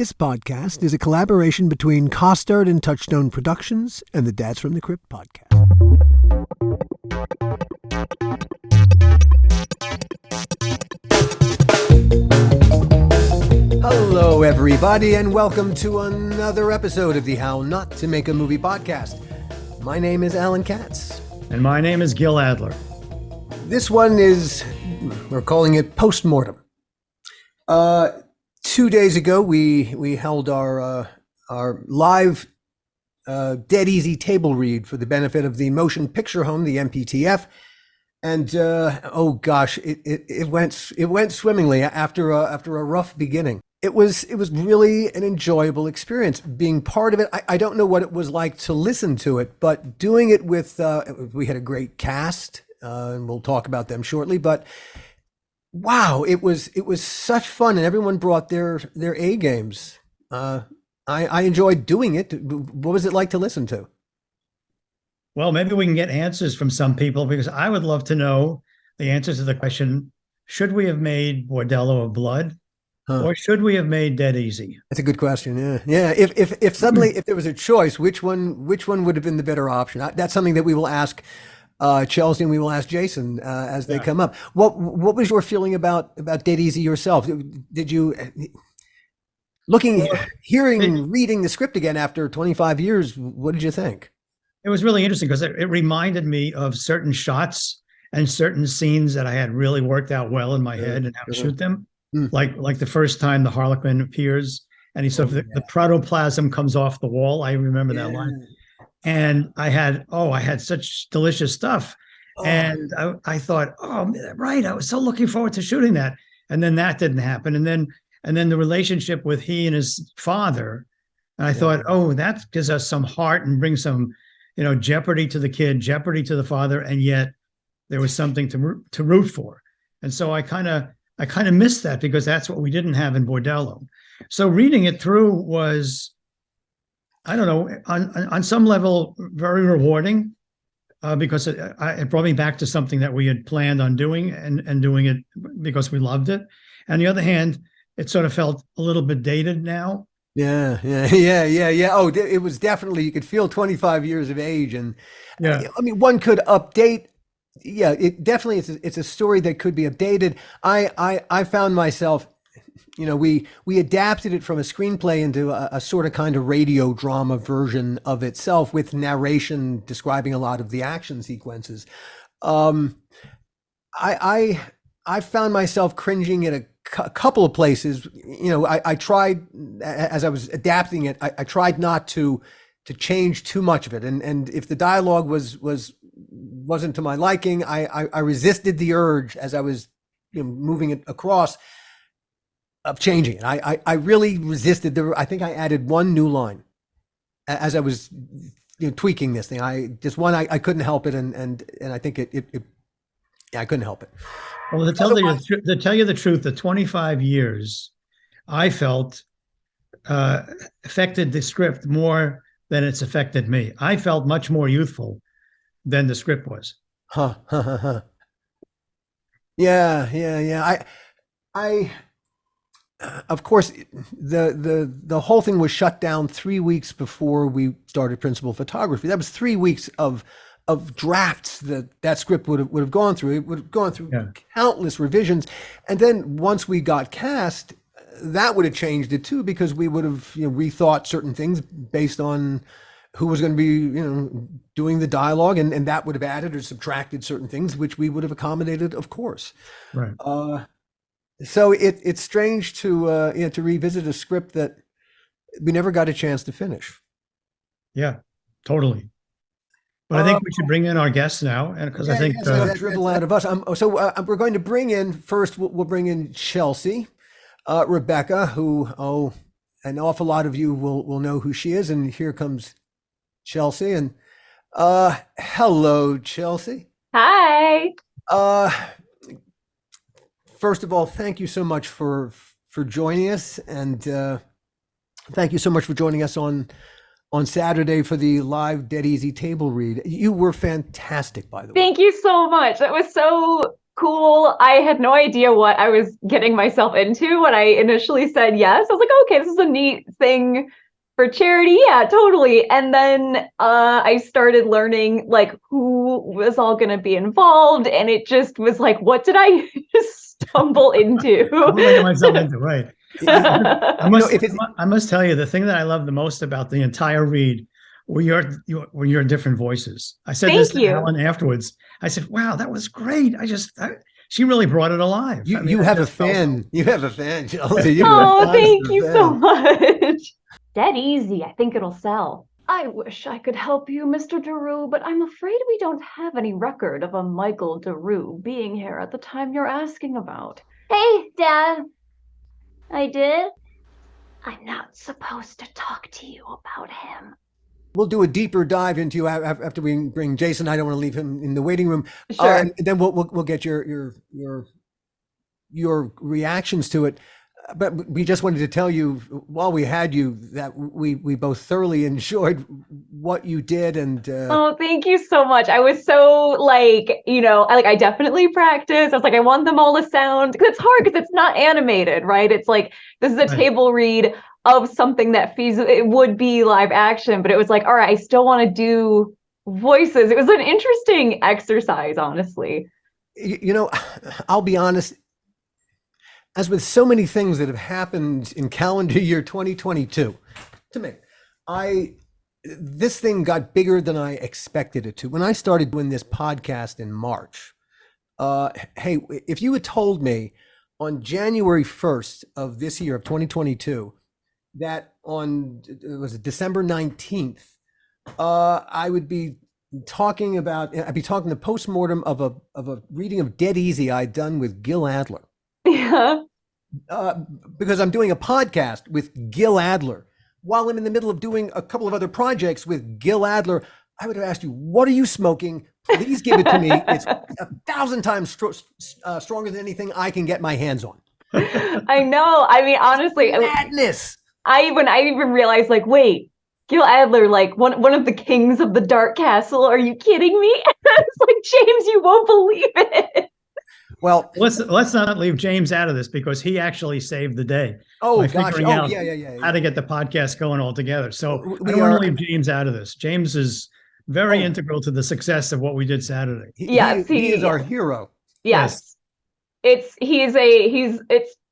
This podcast is a collaboration between Costard and Touchstone Productions and the Dads From The Crypt podcast. Hello, everybody, and welcome to another episode of the How Not to Make a Movie podcast. My name is Alan Katz. And my name is Gil Adler. This one is, we're calling it Postmortem. 2 days ago, we held our live Dead Easy table read for the benefit of the Motion Picture Home, the MPTF, and oh gosh, it went swimmingly after a rough beginning. It was really an enjoyable experience being part of it. I don't know what it was like to listen to it, but doing it with we had a great cast, and we'll talk about them shortly, but. Wow, it was such fun, and everyone brought their A games. I enjoyed doing it. What was it like to listen to? Well, maybe we can get answers from some people, because I would love to know the answers to the question: should we have made Bordello of Blood, or should we have made Dead Easy? That's a good question. Yeah. If suddenly if there was a choice, which one would have been the better option? That's something that we will ask. Chelsea, and we will ask Jason as they come up. What was your feeling about Dead Easy yourself? Did you reading the script again after 25 years? What did you think? It was really interesting because it reminded me of certain shots and certain scenes that I had really worked out well in my head and how to shoot them. Like the first time the Harlequin appears and he sort of the protoplasm comes off the wall. I remember that line. And I had such delicious stuff. And I thought, right. I was so looking forward to shooting that. And then that didn't happen. And then the relationship with he and his father. And I thought, that gives us some heart and brings some, jeopardy to the kid, jeopardy to the father. And yet there was something to root for. And so I kind of missed that because that's what we didn't have in Bordello. So reading it through was, I don't know, on some level, very rewarding because it brought me back to something that we had planned on doing and doing it because we loved it. On the other hand, it sort of felt a little bit dated now. Yeah. Oh, it was definitely, you could feel 25 years of age. And I mean, one could update. Yeah, it definitely, it's a story that could be updated. I found myself, we adapted it from a screenplay into a sort of kind of radio drama version of itself with narration describing a lot of the action sequences. I found myself cringing at a couple of places. I tried, as I was adapting it, I tried not to change too much of it. And if the dialogue wasn't to my liking, I resisted the urge as I was moving it across of changing it. I really resisted. I think I added one new line as I was tweaking this thing. I couldn't help it, and I think I couldn't help it. Well, to tell you the truth, the 25 years I felt affected the script more than it's affected me. I felt much more youthful than the script was. Yeah. I of course, the whole thing was shut down 3 weeks before we started principal photography. That was 3 weeks of drafts that script would have gone through. It would have gone through countless revisions, and then once we got cast, that would have changed it too, because we would have rethought certain things based on who was going to be doing the dialogue, and that would have added or subtracted certain things, which we would have accommodated, of course. Right. So it's strange to revisit a script that we never got a chance to finish. Yeah, totally. But I think we should bring in our guests now, and because I think dribble out of us. We're going to bring in first. We'll bring in Chelsea, Rebecca, who an awful lot of you will know who she is, and here comes Chelsea. And hello, Chelsea. Hi. First of all, thank you so much for joining us, and thank you so much for joining us on Saturday for the live Dead Easy table read. You were fantastic, by the way. Thank you so much. That was so cool. I had no idea what I was getting myself into when I initially said yes. I was like, okay, this is a neat thing for charity. Yeah, totally. And then I started learning like who was all going to be involved. And it just was like, what did I stumble into? What did I get myself into? Right. I You know, must, if it's I must tell you, the thing that I love the most about the entire read were your different voices. I said this Thank to you. Alan afterwards. I said, "Wow, that was great. she really brought it alive." I mean, you I have a just felt fan. You have a fan, Chelsea. You have a Oh, thank massive you so fan. much. Dead easy. I think it'll sell. I wish I could help you, Mr. Daru, but I'm afraid we don't have any record of a Michael Daru being here at the time you're asking about. Hey, Dad. I did? I'm not supposed to talk to you about him. We'll do a deeper dive into you after we bring Jason. I don't want to leave him in the waiting room. Sure. And then we'll get your reactions to it. But we just wanted to tell you while we had you that we both thoroughly enjoyed what you did. And Oh, thank you so much. I was so like, I definitely practiced. I was like, I want them all to sound, because it's hard because it's not animated, right? It's like, this is a Right. table read of something that it would be live action, but it was like, all right, I still want to do voices. It was an interesting exercise, honestly. I'll be honest, as with so many things that have happened in calendar year 2022, to me, this thing got bigger than I expected it to. When I started doing this podcast in March, hey, if you had told me on January 1st of this year of 2022 that was it December 19th, I'd be talking the postmortem of a reading of Dead Easy I'd done with Gil Adler. Yeah. Because I'm doing a podcast with Gil Adler while I'm in the middle of doing a couple of other projects with Gil Adler. I would have asked you, what are you smoking? Please give it to me. It's 1,000 times stronger than anything I can get my hands on. I know. I mean, honestly, Madness. I even realized, like, wait, Gil Adler, like one of the kings of the Dark Castle. Are you kidding me? It's like, James, you won't believe it. Well, let's not leave James out of this because he actually saved the day. Oh by gosh! figuring out Yeah. how to get the podcast going all together. So We I don't want are- to leave James out of this. James is very integral to the success of what we did Saturday. Yes, he is our hero. Yes. It's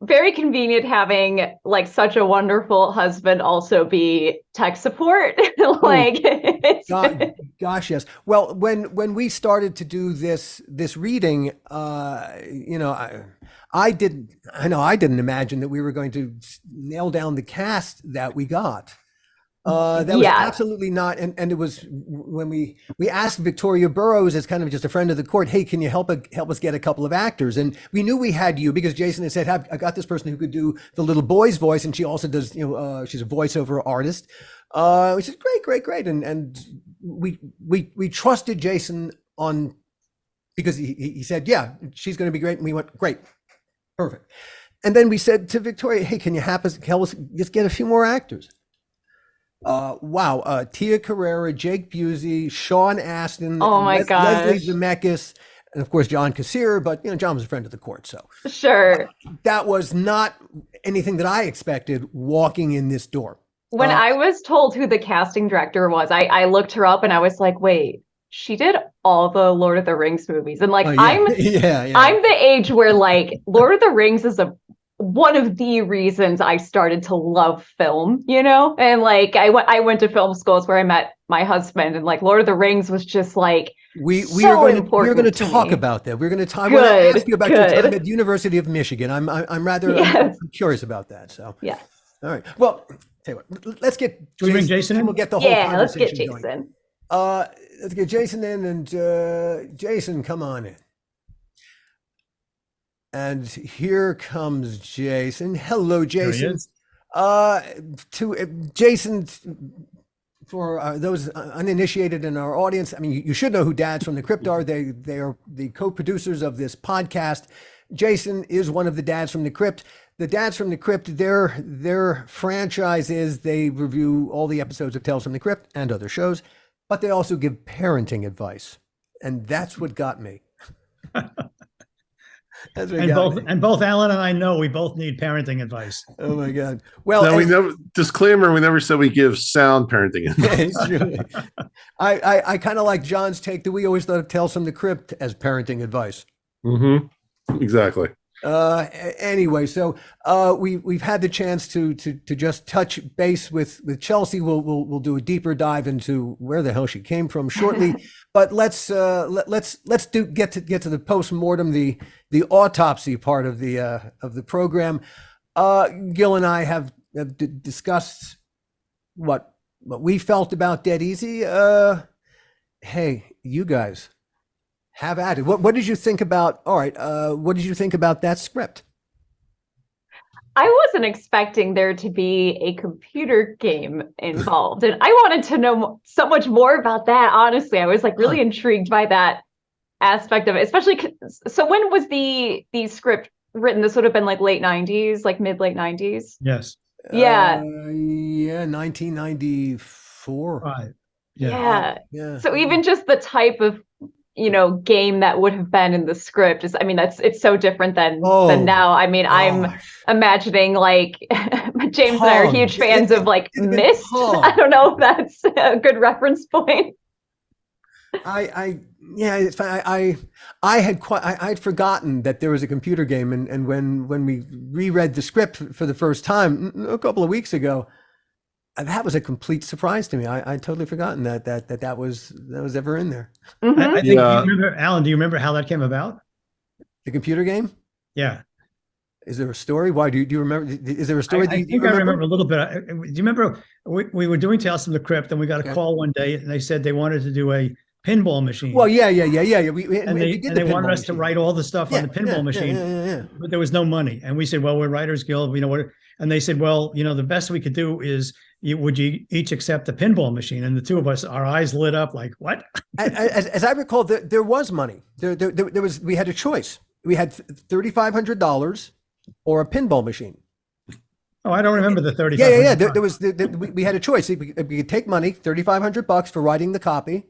very convenient having like such a wonderful husband also be tech support. Like Gosh, yes. Well, when we started to do this reading, I didn't imagine that we were going to nail down the cast that we got. That was absolutely not, and it was when we asked Victoria Burrows, as kind of just a friend of the court, hey, can you help us get a couple of actors? And we knew we had you because Jason had said, I got this person who could do the little boy's voice, and she also does, she's a voiceover artist. Which is great, and we trusted Jason on because he said, yeah, she's going to be great, and we went, great, perfect. And then we said to Victoria, hey, can you help us just get a few more actors? Wow. Tia Carrera, Jake Busey, Sean Astin, oh my gosh, Leslie Zemeckis, and of course John Kassir, but John was a friend of the court, so sure. That was not anything that I expected walking in this door. When I was told who the casting director was, I looked her up and I was like, wait, she did all the Lord of the Rings movies. And like I'm the age where like Lord of the Rings is one of the reasons I started to love film, and like I went to film schools where I met my husband, and like Lord of the Rings was just like we are going to talk about that. We're going to talk. I'm going to ask you about your time at the University of Michigan. I'm rather I'm curious about that. So yeah. All right. Well, tell you what, let's get Jason, Jason in? We'll get the whole conversation let's get Jason. Going. Let's get Jason in, and Jason, come on in. And here comes Jason. Hello, Jason. To Jason, for those uninitiated in our audience, I mean, you should know who Dads from the Crypt are. They are the co-producers of this podcast. Jason is one of the Dads from the Crypt. The Dads from the Crypt, their franchise is they review all the episodes of Tales from the Crypt and other shows, but they also give parenting advice. And that's what got me. That's what And got both me. and both Alan and I know we both need parenting advice. Oh my God. Well, no, we never disclaimer. We never said we give sound parenting advice. I kind of like John's take that we always thought of Tales from the Crypt as parenting advice. Exactly. Anyway, so we've had the chance to just touch base with Chelsea. We'll do a deeper dive into where the hell she came from shortly. But let's get to the post-mortem, the autopsy part of the program. Gil and I have discussed what we felt about Dead Easy. Hey, you guys, have at it. What did you think about? All right, what did you think about that script? I wasn't expecting there to be a computer game involved, and I wanted to know so much more about that. Honestly, I was like really intrigued by that aspect of it, especially. So, when was the script written? This would have been like late '90s, like mid-late '90s. Yes. Yeah. Yeah, 1994. Right. Yeah. Yeah. So even just the type of game that would have been in the script is, I mean, it's so different than now. I mean, I'm imagining like James and I are huge fans of like Myst. I don't know if that's a good reference point. It's fine. I'd forgotten that there was a computer game, and when we reread the script for the first time a couple of weeks ago, that was a complete surprise to me. I'd totally forgotten that was ever in there. Mm-hmm. I think you remember, Alan, do you remember how that came about? The computer game? Yeah. Is there a story? Why do you remember? Is there a story? I think I remember a little bit. Do you remember we were doing Tales from the Crypt, and we got a call one day, and they said they wanted to do a pinball machine. Well, yeah. We they wanted us to write all the stuff on the pinball machine, but there was no money. And we said, well, we're Writers Guild, we know what. And they said, well, the best we could do is, would you each accept a pinball machine? And the two of us, our eyes lit up like, what? As I recall, there was money. There was. We had a choice. We had $3,500 or a pinball machine. Oh, I don't remember the 35. Yeah. There was. We had a choice. We could take money, $3,500 for writing the copy,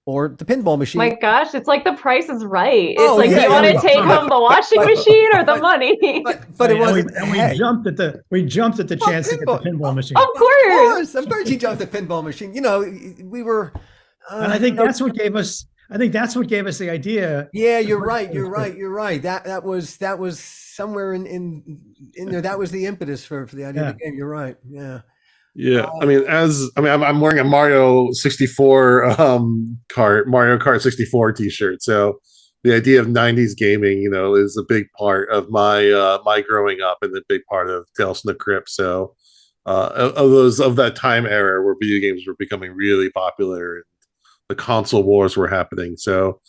or the pinball machine. My gosh, it's like The Price is Right. It's you want to take home the washing machine or the money. But it wasn't. We jumped at the chance to get the pinball machine. Of course, you jumped the pinball machine. We were. And I think that's what gave us. I think that's what gave us the idea. Yeah, you're right. That was somewhere in there. That was the impetus for the idea of the game. You're right. Yeah. Yeah, I'm wearing a Mario 64 Mario Kart 64 T-shirt. So the idea of '90s gaming, is a big part of my my growing up, and a big part of Tales from the Crypt. So of that time era where video games were becoming really popular, and the console wars were happening. So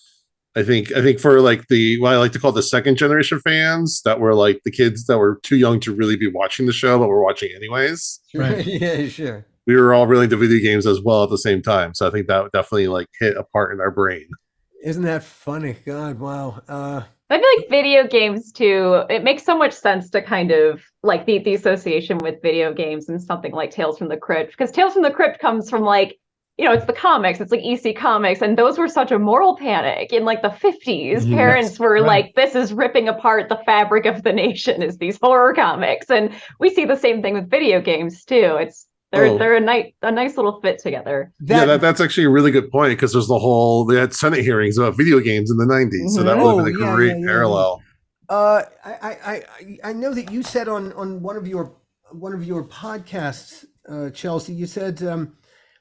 I think for like what I like to call the second generation fans, that were like the kids that were too young to really be watching the show, but were watching anyways. Right. Yeah, sure. We were all really into video games as well at the same time. So I think that definitely like hit a part in our brain. Isn't that funny? God, wow. I feel like video games too, it makes so much sense to kind of like the association with video games and something like Tales from the Crypt, because Tales from the Crypt comes from like, it's the comics, it's like EC Comics, and those were such a moral panic in like the 50s. Parents were like, this is ripping apart the fabric of the nation, is these horror comics. And we see the same thing with video games too. They're a nice little fit together. That's actually a really good point, because they had Senate hearings about video games in the 90s. So that would have been a great parallel. I know that you said on one of your podcasts, Chelsea, you said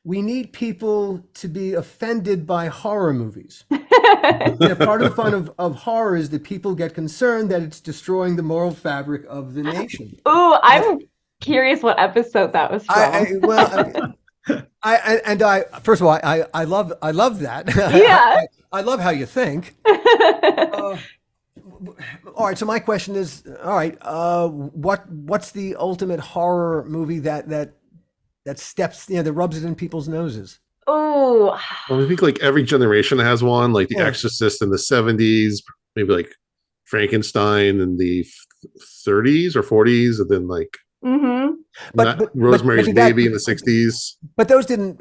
we need people to be offended by horror movies. Part of the fun of horror is that people get concerned that it's destroying the moral fabric of the nation. Oh, I'm curious what episode that was from. First of all, I love that. Yeah. I love how you think. All right. So my question is, all right, what's the ultimate horror movie that steps, that rubs it in people's noses? Oh, I think like every generation has one, like The Exorcist in the 70s, maybe like Frankenstein in the 30s or 40s, and then like but Rosemary's Baby in the 60s. But those didn't.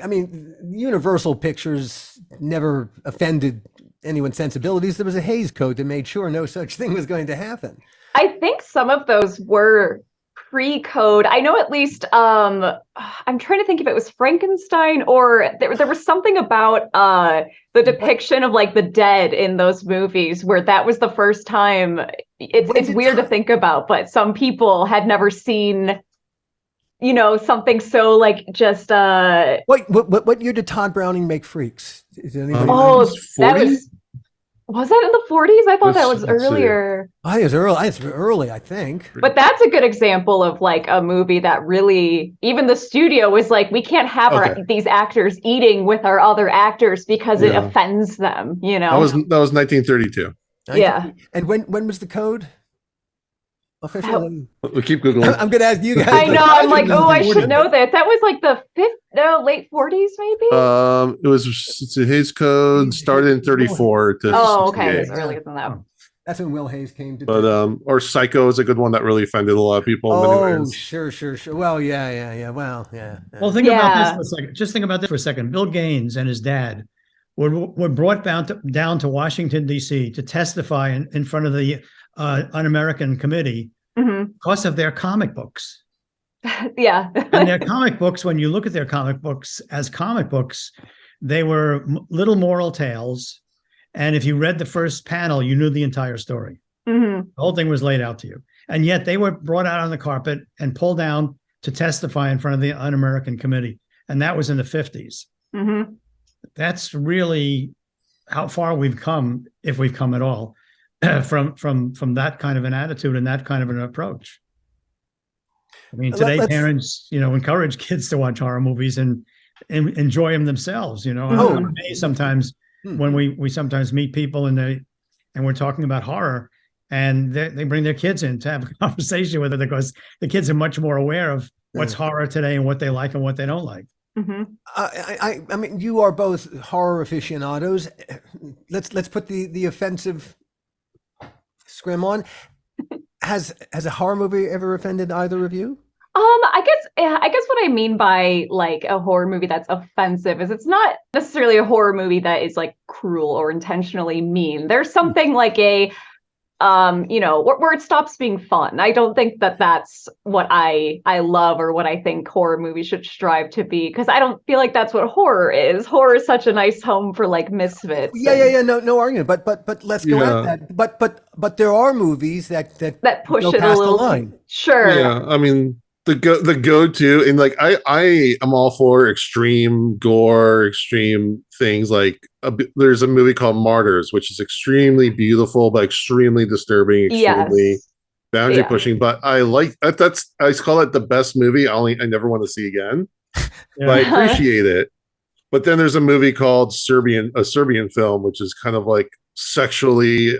Universal Pictures never offended anyone's sensibilities, there was a Hays Code that made sure no such thing was going to happen. I think some of those were pre-code. I know at least, I'm trying to think if it was Frankenstein or there was something about the depiction of like the dead in those movies where that was the first time. It's weird to think about, but some people had never seen, something so like just what year did Todd Browning make Freaks? Is anybody was that in the 40s? I thought that was earlier. I think it's early, I think. But that's a good example of like a movie that really, even the studio was like, we can't have these actors eating with our other actors because it offends them, That was 1932. Yeah. And when was the code? Officially? We'll keep Googling. I'm going to ask you guys. I know. I'm like, I should know that. That was like the late 40s, maybe? It was Hays Code, started in 34 to okay. It's earlier than that. That's when Will Hays came to. But or Psycho is a good one that really offended a lot of people. Oh, sure. Well, yeah. Well, yeah. Well, think about this for a second. Just think about this for a second. Bill Gaines and his dad were brought down to Washington, D.C. to testify in front of the Un-American Committee because of their comic books. Yeah. And their comic books, when you look at their comic books as comic books, they were little moral tales. And if you read the first panel, you knew the entire story. The whole thing was laid out to you. And yet they were brought out on the carpet and pulled down to testify in front of the Un-American Committee. And that was in the 50s. That's really how far we've come, if we've come at all, from that kind of an attitude and that kind of an approach. I mean, today parents, encourage kids to watch horror movies and enjoy them themselves. I'm amazed sometimes when we sometimes meet people and we're talking about horror and they bring their kids in to have a conversation with it because the kids are much more aware of what's horror today and what they like and what they don't like. I mean, you are both horror aficionados. Let's put the offensive scrim on. Has a horror movie ever offended either of you? I guess what I mean by like a horror movie that's offensive is it's not necessarily a horror movie that is like cruel or intentionally mean. There's something like a where it stops being fun. I don't think that that's what I love or what I think horror movies should strive to be, because I don't feel like that's what horror is. Horror is such a nice home for like misfits. No argument. But let's go at that. But there are movies that push go it past a little. The line. Sure. Yeah, I mean the go-to, and like I am all for extreme gore, extreme things. Like there's a movie called Martyrs, which is extremely beautiful but extremely disturbing, extremely boundary pushing. But I like that. I call it the best movie I never want to see again. But I appreciate it. But then there's a movie called a Serbian film, which is kind of like sexually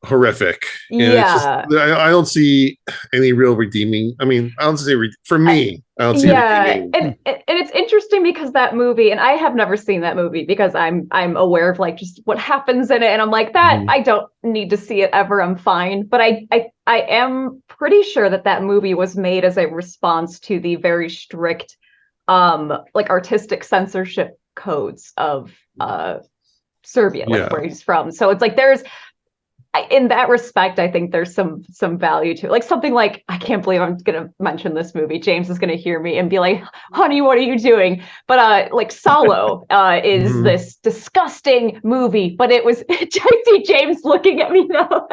horrific. And it's just, I don't see any real redeeming. I mean, I don't see for me. I don't see redeeming. And it's interesting because that movie, and I have never seen that movie because I'm aware of like just what happens in it, and I'm like that. I don't need to see it ever. I'm fine. But I am pretty sure that movie was made as a response to the very strict, like artistic censorship codes of Serbia, like where he's from. So it's like in that respect, I think there's some value to it. Like something like, I can't believe I'm going to mention this movie. James is going to hear me and be like, honey, what are you doing? But like Salo is this disgusting movie, but it was, I see James looking at me now,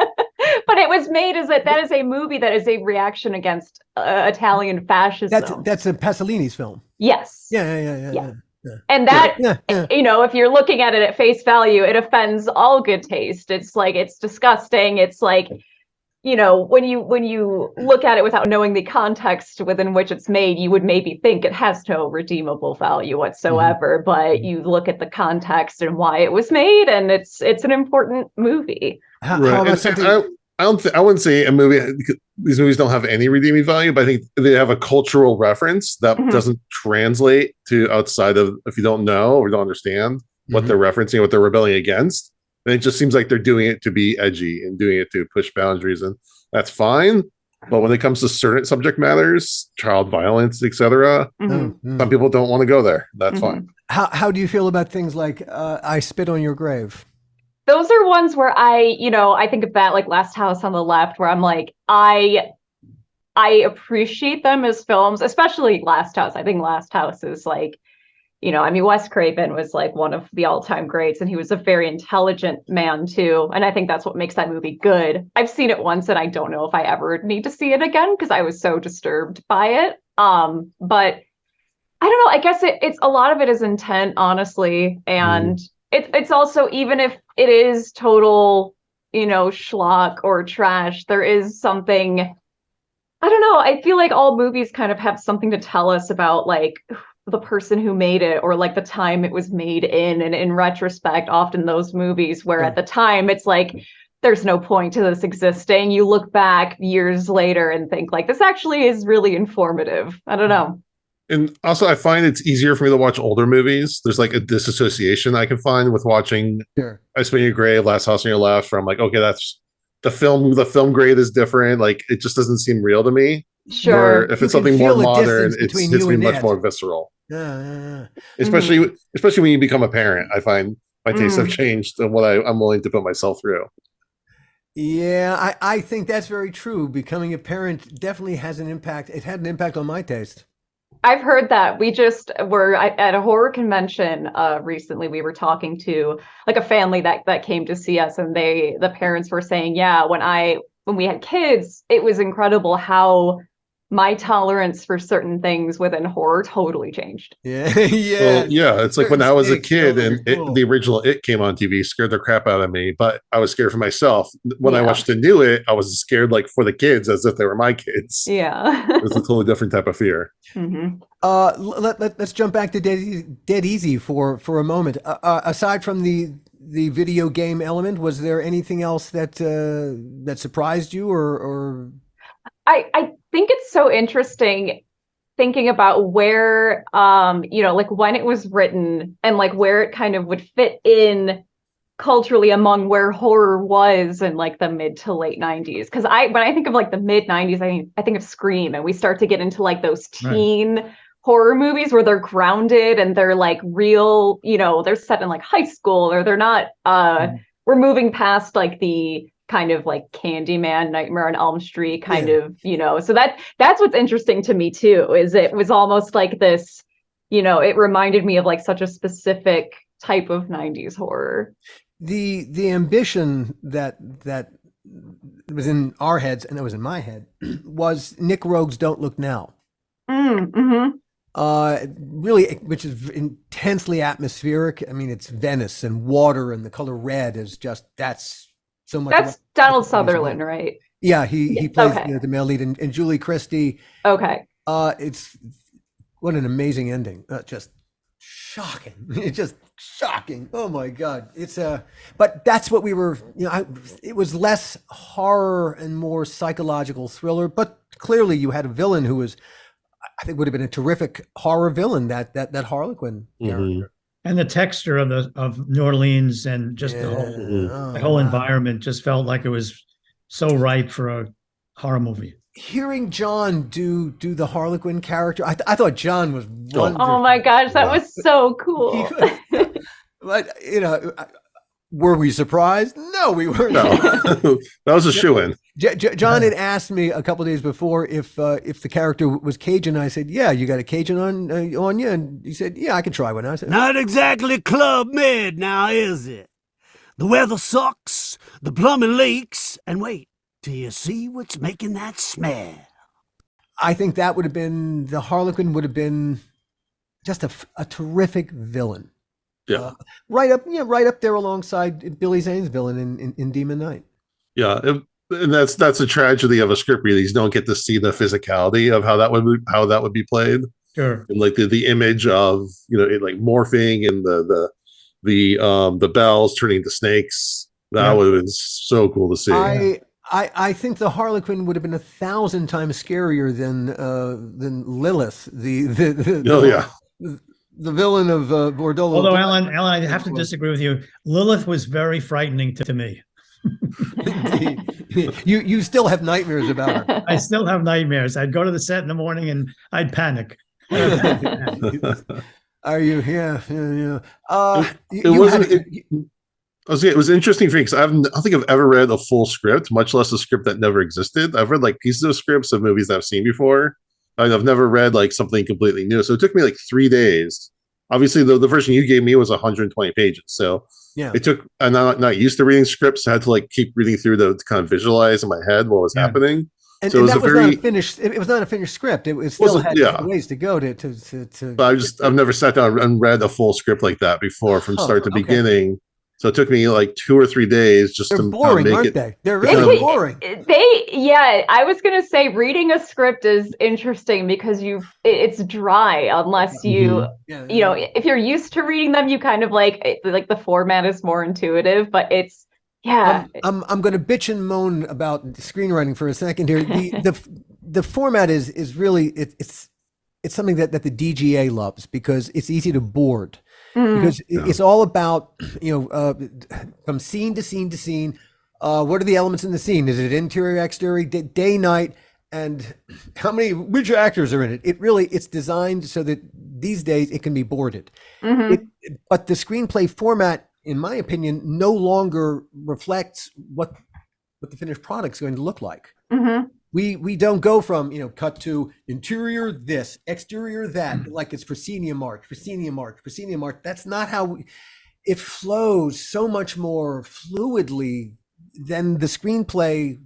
but it was made as that is a movie that is a reaction against Italian fascism. That's a Pasolini's film. Yes. Yeah. And that, if you're looking at it at face value, it offends all good taste. It's like, it's disgusting. It's like, when you look at it without knowing the context within which it's made, you would maybe think it has no redeemable value whatsoever. But you look at the context and why it was made, and it's an important movie. How about something? I wouldn't say a movie. These movies don't have any redeeming value, but I think they have a cultural reference that doesn't translate to outside of, if you don't know or don't understand what they're referencing, what they're rebelling against. And it just seems like they're doing it to be edgy and doing it to push boundaries, and that's fine. But when it comes to certain subject matters, child violence, etc., some people don't want to go there. That's fine. How do you feel about things like I Spit on Your Grave? Those are ones where I think of that, like Last House on the Left, where I'm like, I appreciate them as films, especially Last House. I think Last House is like, Wes Craven was like one of the all-time greats, and he was a very intelligent man too. And I think that's what makes that movie good. I've seen it once, and I don't know if I ever need to see it again because I was so disturbed by it. But I don't know. I guess it's a lot of it is intent, honestly, and it's also, even if it is total, schlock or trash, there is something. I don't know. I feel like all movies kind of have something to tell us about like the person who made it, or like the time it was made in. And in retrospect, often those movies where at the time it's like, there's no point to this existing. You look back years later and think like, this actually is really informative. I don't know. And also, I find it's easier for me to watch older movies. There's like a disassociation I can find with watching I Spit on Your Grave, Last House on Your Left, where I'm like, okay, that's the film. The film grade is different. Like, it just doesn't seem real to me. Sure. Where if it's something more modern, it hits me much more visceral. Especially when you become a parent, I find my tastes have changed and what I'm willing to put myself through. Yeah, I think that's very true. Becoming a parent definitely has an impact. It had an impact on my taste. I've heard that. We just were at a horror convention recently. We were talking to like a family that came to see us, and the parents were saying, yeah, when we had kids, it was incredible how my tolerance for certain things within horror totally changed. Yeah. Well, yeah. It's like when I was a kid and the original It came on TV, scared the crap out of me, but I was scared for myself. When I watched the new It, I was scared like for the kids as if they were my kids. Yeah. It was a totally different type of fear. Let's jump back to Dead Easy for a moment. Aside from the video game element, was there anything else that surprised you or? I think it's so interesting thinking about where, like when it was written and like where it kind of would fit in culturally among where horror was in like the mid to late 90s. Because when I think of like the mid 90s, I think of Scream, and we start to get into like those teen horror movies where they're grounded and they're like real, they're set in like high school, or they're not, we're moving past like the kind of like Candyman, Nightmare on Elm Street kind of, so that's what's interesting to me too, is it was almost like this, it reminded me of like such a specific type of 90s horror. The ambition that was in our heads, and it was in my head, was Nick Rogue's Don't Look Now. Really, which is intensely atmospheric. I mean, it's Venice and water, and the color red is just, that's so much. That's Donald Sutherland, right? Yeah, he plays the male lead, and Julie Christie. Okay. It's what an amazing ending. Just shocking. It's just shocking. Oh my God. It's but that's what we were, it was less horror and more psychological thriller, but clearly you had a villain who was, I think would have been a terrific horror villain, that Harlequin character. And the texture of New Orleans and just the whole environment just felt like it was so ripe for a horror movie. Hearing John do the Harlequin character, I thought John was wonderful. Oh my gosh, that was so cool. But were we surprised? No, we weren't. No, that was a shoo-in. John had asked me a couple of days before if the character was Cajun. I said, "Yeah, you got a Cajun on you," and he said, "Yeah, I can try one." I said, "Not exactly Club Med, now is it? The weather sucks, the plumbing leaks, and wait till you see what's making that smell." I think that would have been, the Harlequin would have been just a terrific villain. Yeah, right up there alongside Billy Zane's villain in Demon Knight. Yeah, and that's a tragedy of a script release. You don't get to see the physicality of how that would be played. Sure, and like the image of it like morphing and the bells turning to snakes. That would have been so cool to see. I think the Harlequin would have been 1,000 times scarier than Lilith. The villain of Bordello. Although Alan, I have to disagree with you. Lilith was very frightening to me. You still have nightmares about her. I still have nightmares. I'd go to the set in the morning and I'd panic. Are you? Yeah, yeah, yeah. It wasn't. It was interesting for me because I don't think I've ever read a full script, much less a script that never existed. I've read like pieces of scripts of movies that I've seen before. I've never read like something completely new. So it took me like 3 days. Obviously, the version you gave me was 120 pages. So yeah, it took. I'm not used to reading scripts. I had to like keep reading through to kind of visualize in my head what was happening. And, so and it was that a was not a very finished. It was not a finished script. It was still had ways to go to. But I've never sat down and read a full script like that before from start to beginning. So it took me like 2 or 3 days just They're to boring, make aren't it. they? They're really boring. I was gonna say reading a script is interesting because it's dry unless you if you're used to reading them, you kind of like the format is more intuitive, but it's I'm going to bitch and moan about screenwriting for a second here. The format is really it's something that the DGA loves because it's easy to board. Because it's all about from scene to scene to scene. What are the elements in the scene? Is it interior, exterior, day, night, and which actors are in it? It's designed so that these days it can be boarded. But the screenplay format, in my opinion, no longer reflects what the finished product's going to look like. We don't go from cut to interior this, exterior that, like it's proscenium arch. That's not how it flows so much more fluidly than the screenplay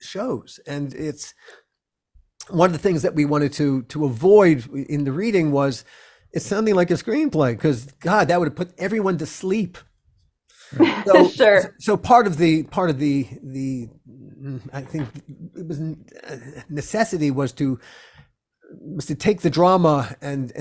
shows. And it's one of the things that we wanted to avoid in the reading was it's sounding like a screenplay because God, that would have put everyone to sleep. So, sure. So part of the I think it was necessity was to take the drama and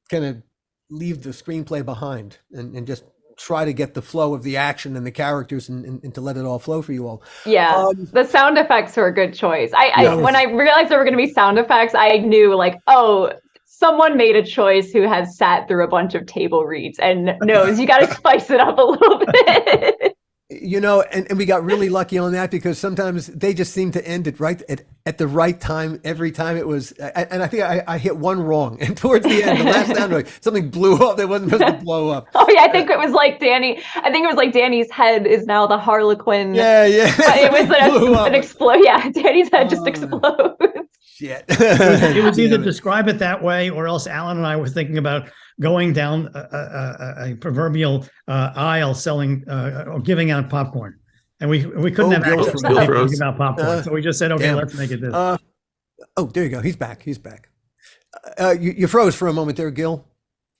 kind of leave the screenplay behind and just try to get the flow of the action and the characters and to let it all flow for you all. Yeah, the sound effects were a good choice. I when I realized there were going to be sound effects, I knew like, oh, someone made a choice who has sat through a bunch of table reads and knows you got to spice it up a little bit. And we got really lucky on that because sometimes they just seem to end it right at the right time every time. It was, and I think I hit one wrong, and towards the end, the last sound, something blew up that wasn't supposed to blow up. Oh yeah, I think it was like Danny's head is now the Harlequin. Yeah. It was an explode. Yeah, Danny's head just explodes. Shit. It was either describe it that way, or else Alan and I were thinking about going down a proverbial aisle selling or giving out popcorn, and we couldn't have access to give out popcorn, so we just said, okay, let's make it this. There you go. He's back. You froze for a moment there, Gil.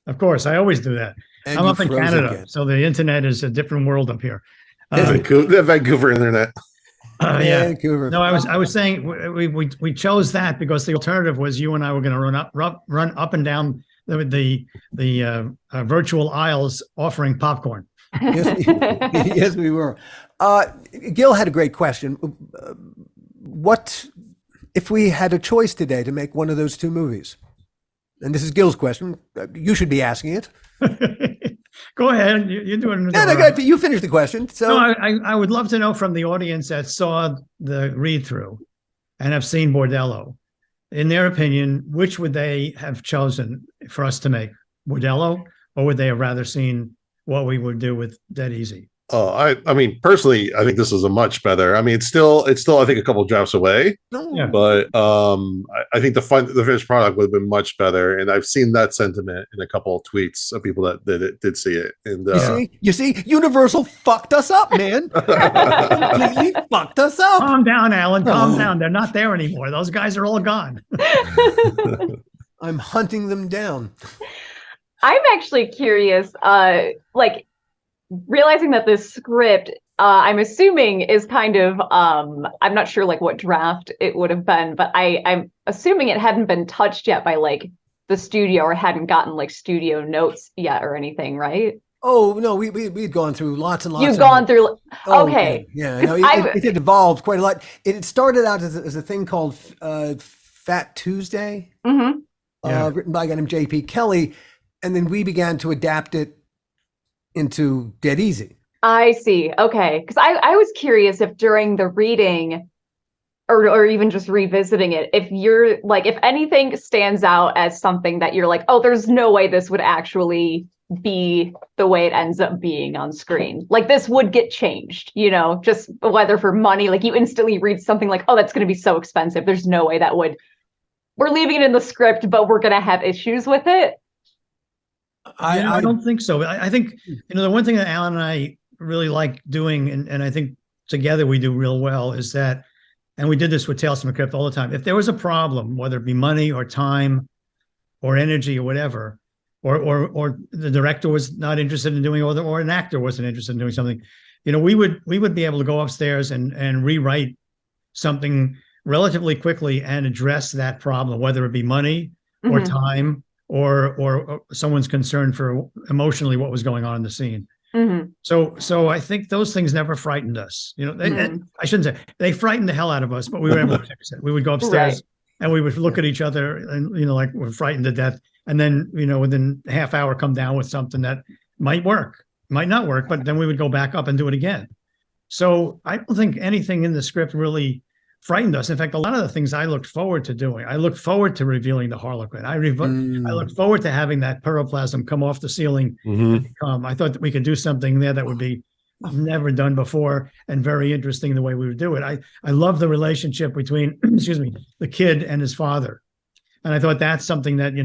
Of course, I always do that. And I'm up in Canada, so the internet is a different world up here. The Vancouver internet. Yeah. Vancouver. No, I was saying we chose that because the alternative was you and I were going to run up and down the virtual aisles offering popcorn. Yes, we were. Gil had a great question. What if we had a choice today to make one of those two movies? And this is Gil's question. You should be asking it. Go ahead. You're doing it. No, you finish the question. So no, I would love to know from the audience that saw the read-through and have seen Bordello, in their opinion, which would they have chosen for us to make? Bordello, or would they have rather seen what we would do with Dead Easy? I mean, personally, I think this is a much better. I mean, it's still, I think a couple drafts away. Yeah. But I think the finished product would have been much better, and I've seen that sentiment in a couple of tweets of people that did see it. And you see, Universal fucked us up, man. Completely fucked us up. Calm down, Alan. Calm down. They're not there anymore. Those guys are all gone. I'm hunting them down. I'm actually curious, realizing that this script, I'm assuming is kind of, I'm not sure like what draft it would have been, but I'm assuming it hadn't been touched yet by like the studio or hadn't gotten like studio notes yet or anything, right? Oh no, we'd gone through lots and lots. You've gone through. Okay. Yeah. No, it evolved quite a lot. It started out as a thing called Fat Tuesday, written by a guy named J.P. Kelly, and then we began to adapt it into Dead Easy. I see. Okay. Because I was curious if during the reading, or even just revisiting it, if you're like, if anything stands out as something that you're like, oh, there's no way this would actually be the way it ends up being on screen, like this would get changed, you know, just whether for money, like you instantly read something like, oh, that's going to be so expensive, there's no way that would, we're leaving it in the script, but we're going to have issues with it. I don't think so. I think, the one thing that Alan and I really like doing, and I think together we do real well, is that, and we did this with Tales from the Crypt all the time, if there was a problem, whether it be money or time or energy or whatever, or the director was not interested in doing, or an actor wasn't interested in doing something, we would be able to go upstairs and rewrite something relatively quickly and address that problem, whether it be money or time or someone's concern for emotionally what was going on in the scene. So I think those things never frightened us. I shouldn't say they frightened the hell out of us, but we were able to fix it. We would go upstairs and we would look at each other and, like we're frightened to death. And then, within a half hour, come down with something that might work, might not work, but then we would go back up and do it again. So I don't think anything in the script really frightened us. In fact, a lot of the things I looked forward to doing, I looked forward to revealing the Harlequin. I looked forward to having that pyroplasm come off the ceiling. I thought that we could do something there that would be never done before and very interesting the way we would do it. I love the relationship between, the kid and his father. And I thought that's something that, you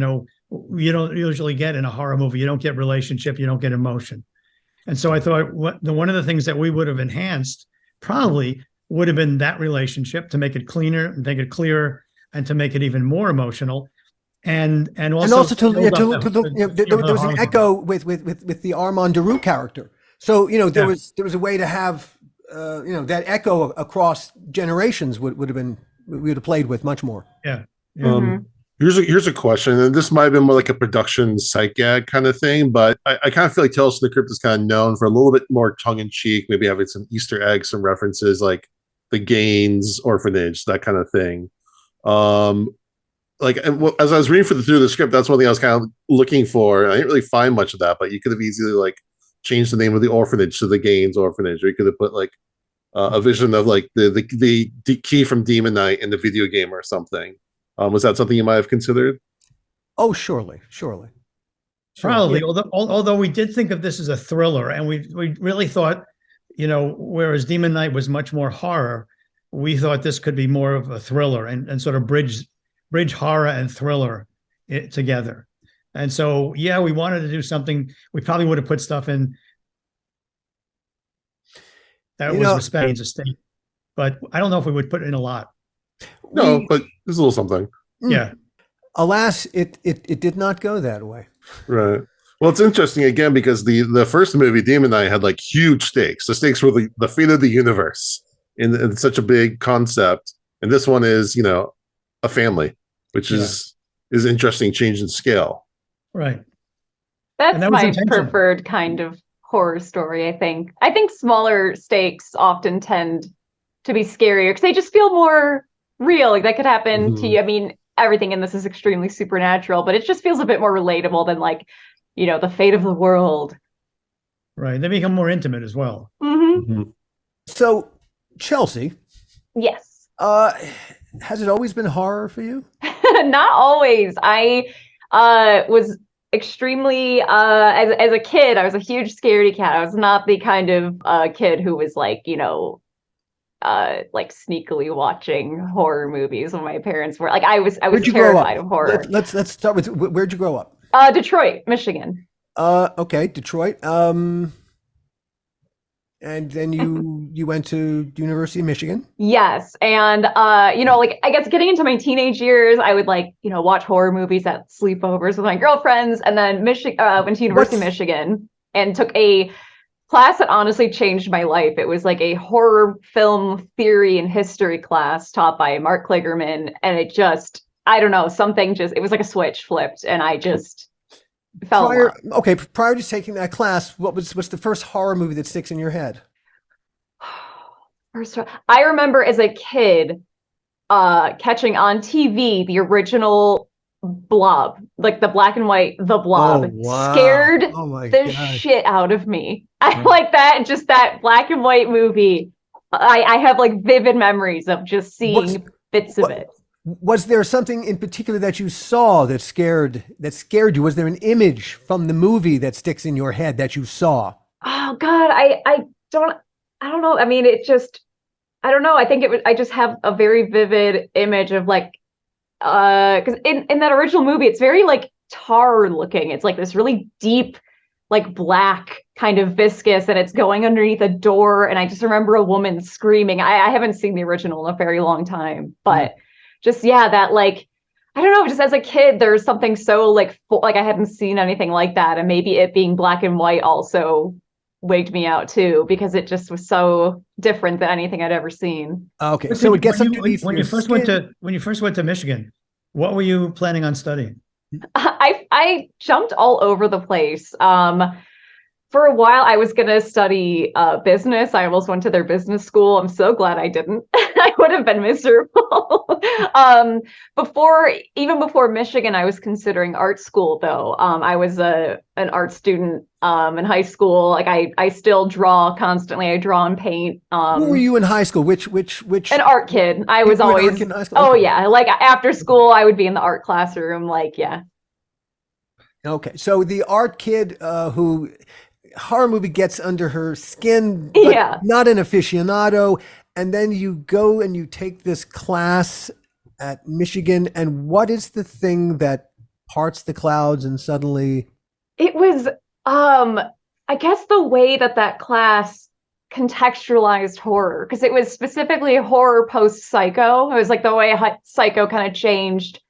don't usually get in a horror movie. You don't get relationship, you don't get emotion. And so I thought one of the things that we would have enhanced probably would have been that relationship, to make it cleaner and make it clearer and to make it even more emotional. And also there was an echo with the Armand Deroux character. So, there was a way to have, that echo across generations we would have played with much more. Yeah. Here's a question, and this might have been more like a production sight gag kind of thing, but I kind of feel like Tales from the Crypt is kind of known for a little bit more tongue-in-cheek, maybe having some Easter eggs, some references like the Gaines orphanage, that kind of thing. As I was reading through the script, that's one thing I was kind of looking for. I didn't really find much of that, but you could have easily changed the name of the orphanage to the Gaines orphanage, or you could have put a vision of the key from Demon Knight in the video game or something. Was that something you might have considered? Oh, surely. Probably, yeah. Although we did think of this as a thriller, and we really thought, whereas Demon Knight was much more horror, we thought this could be more of a thriller and sort of bridge horror and thriller together. And so, yeah, we wanted to do something. We probably would have put stuff in that was Spain's estate, but I don't know if we would put in a lot. No, but there's a little something. Yeah. Alas, it did not go that way. Right. Well, it's interesting again because the first movie, Demon Knight, had huge stakes. The stakes were the fate of the universe in such a big concept, and this one is a family, which is interesting change in scale. Right. That's my preferred kind of horror story. I think smaller stakes often tend to be scarier because they just feel more real. Like that could happen to you. I mean, everything in this is extremely supernatural, but it just feels a bit more relatable than the fate of the world. Right. They become more intimate as well. So, Chelsea. Yes. Has it always been horror for you? Not always. I was extremely as a kid, I was a huge scaredy cat. I was not the kind of kid who was sneakily watching horror movies when my parents were I was terrified of horror. Let's start with where'd you grow up? Detroit, Michigan. Okay, Detroit. And then you went to University of Michigan. Yes, and I guess getting into my teenage years, I would watch horror movies at sleepovers with my girlfriends, and then went to University of Michigan and took a class that honestly changed my life. It was a horror film theory and history class taught by Mark Kligerman, and it just, I don't know, it was like a switch flipped, and I just fell in love. Prior to taking that class, what's the first horror movie that sticks in your head? I remember as a kid catching on TV the original Blob, the black and white The Blob. Oh, wow. Scared the shit out of me. I like that, just that black and white movie I have like vivid memories of just seeing bits of it. Was there something in particular that you saw that scared you? Was there an image from the movie that sticks in your head that you saw? Oh God, I don't know. I mean, I don't know. I think I just have a very vivid image of like, because in that original movie, it's very like tar looking. It's like this really deep, like black kind of viscous, and it's going underneath a door. And I just remember a woman screaming. I haven't seen the original in a very long time, but just, yeah, that like, I don't know, just as a kid, there's something so like I hadn't seen anything like that. And maybe it being black and white also wigged me out too, because it just was so different than anything I'd ever seen. Okay, so it gets underneath when you first went to Michigan, what were you planning on studying? I jumped all over the place. For a while, I was going to study business. I almost went to their business school. I'm so glad I didn't. I would have been miserable. Even before Michigan, I was considering art school, though. I was an art student in high school. Like I still draw constantly. I draw and paint. Who were you in high school? Which? An art kid. I was always. Oh yeah, like after school, I would be in the art classroom. Like yeah. Okay, so the art kid who horror movie gets under her skin, but not an aficionado. And then you go and you take this class at Michigan. And what is the thing that parts the clouds and suddenly? It was, I guess the way that class contextualized horror, because it was specifically horror post-Psycho. It was like the way Psycho kind of changed